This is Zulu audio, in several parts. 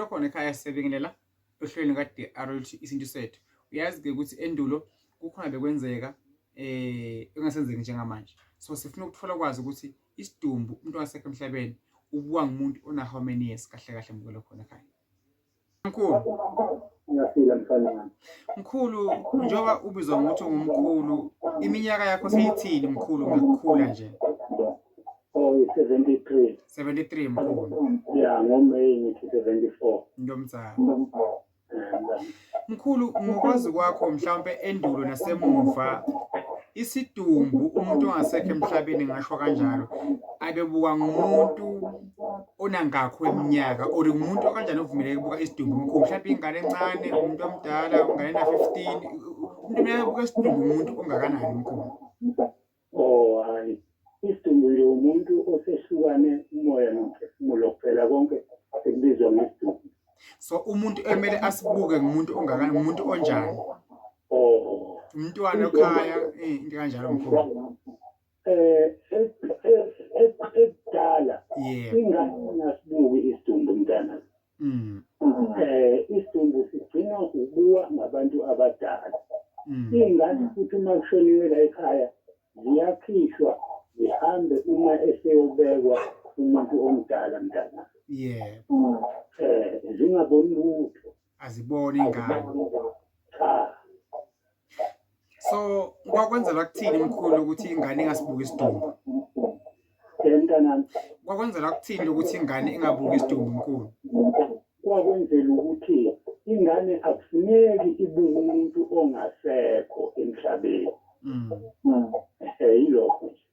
khona ekhaya sibingelela ohlelweni kade arolthi isintu sethu. Uyazi-ke ukuthi endulo kukhona bekwenzeka engasenzeki njengamanje. So sifuna ukuthola kwazi ukuthi isidumbu umuntu ongasekho emhlabeni ubuka ngumuntu ona how many years kahle kahle mukelo khona ekhaya. Ngiyafika mfana. Mkhulu, njengoba ubizwa ngokuthi ungumkhulu, iminyaka yakho seyithini mkhulu ngokukhula nje? Oh, 73. 73 mkhulu. Yeah, ngoMeyi ngithi 74. Ndomzana. Mkhulu, ngokwazi kwakho mhlawumbe endulo nasemuva isidumbu umuntu ongasekho emhlabeni ngasho kanjalo abebuka ngumuntu onangakho eminyaka or umuntu kanjani ovumeleke ukubuka isidumbu mkhulu mhlawumbe ingane encane umuntu omdala ungane na 15 umuntu uyabuka isidumbu umuntu ongakanani mkhulu? Oh hayi, isidumbu nje umuntu osehlukane umoya nomphefumulo kuphela konke sekubizwa ngesidumbu. So umuntu emele asibuke ngumuntu ongakanani, umuntu onjani? Oh, Umntwana ekhaya into kanjalo mkhulu. Ekudala Yeah. ingane ngasibuki isidumbu mntana. Isidumbu sigcinwa ukubuka ngabantu abadala. Ingane futhi uma kushoniwe la ekhaya ziyakhishwa zihambe uma eseyobekwa umuntu omdala mntana. Yeah. Zingaboni lutho. Azibone ingane. Cha. So kwakwenzela kuthini mkhulu ukuthi ingane ingasibuki isidumbu? Mntanami, Kwakwenzela kuthini ukuthi ingane ingabuki isidumbu mkhulu? kwakwenzela ukuthi ingane akufuneki ibuke umuntu ongasekho emhlabeni. Yilokho nje.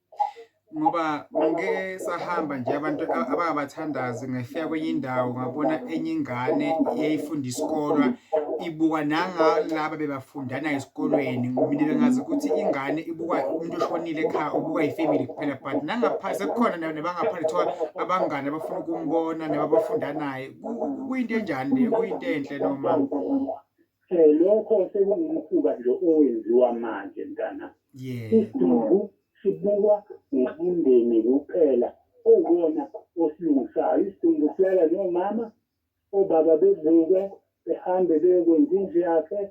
Ngoba ngeke sahamba nje abantu ababathandazi ngafika kwenye indawo ngabona enye ingane eyayifunda isikole ibuka nangalaba bebafundana esikolweni mina bengazi ukuthi ingane ibuka umuntu oshonile ekhaya ubuka ifamily kuphela but nangaphansi kukhona nabangaphandle thola abangane abafuna ukumbona nabafunda naye kuyinto enjani le kuyinto enhle noma Lokho sekungumkhuba nje owenziwa manje mntana. yeah Isidumbu sibukwa ngumndeni kuphela owona osilungisayo. Isidumbu silala nomama, obaba bevuke behambe beyokwenza indlu yakhe,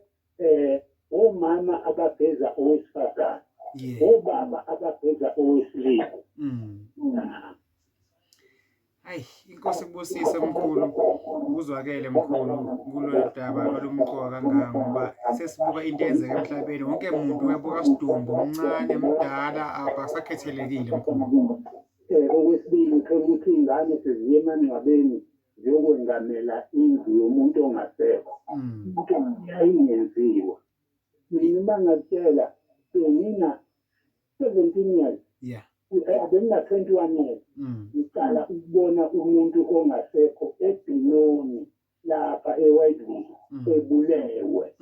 omama abageza owesifazane, yeah obaba abageza owesilisa. Hayi inkosi kubusise mkhulu ukuzwakele mkhulu kulolu daba olumqoka kangaka ngoba sesibuka into eyenzeka emhlabeni wonke umuntu uyabuka isidumbu umncane mdala abasakhethelekile mkhulu. Okwesibili uthola ukuthi ingane seziye emangcwabeni ziyokwengamela indlu yomuntu ongasekho. Into yayingenziwa. Mina uma ngatshela ngina 17 years. Yeah. Bengina 21 years. Ngicala ukubona umuntu ongasekho ebhinoni lapha eWhiteville ebulewe.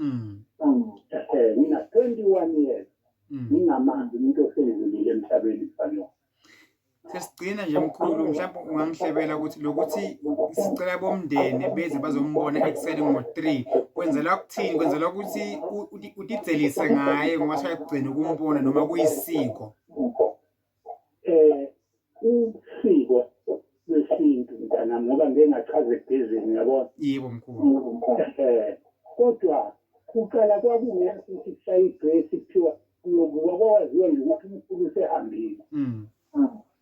Ngina 21 years. Ngingamazi umuntu osedlulile emhlabeni kufanele. Sesigcina nje mkhulu mhlawumbe ungangihlebela ukuthi lokuthi sicela bomndeni beze bazombona ekuseni ngo3 kwenzela ukuthini kwenzela ukuthi utidzelise ngaye ngoba sayagcina ukumbona noma kuyisiko. Usiko lwesintu mntana ngoba ngeke ngachaza ebhezeni yabona. Yebo mkhulu. Kodwa kuqala kwakungekho ukuthi kushaya igrace kuthiwa uyobuka kwaziwa nje ukuthi umkhulu usehambile.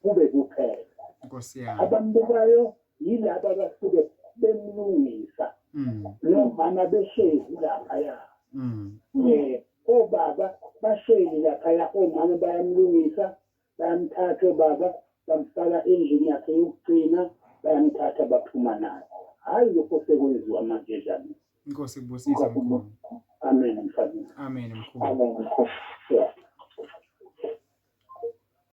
Kube kuphela. Nkosi yami. Abambukayo yilabo abasuke bemlungisa. Nomama behlezi laphaya. Obaba bahleli laphaya omama bayamlungisa bayamthatha obaba bamfaka endlini yakhe yokugcina bayamthatha baphuma naye. Hayi lokho sekwenziwa manje njani. Inkosi kubusisa mkhulu. Amen mfana. Amen mkhulu. Amen.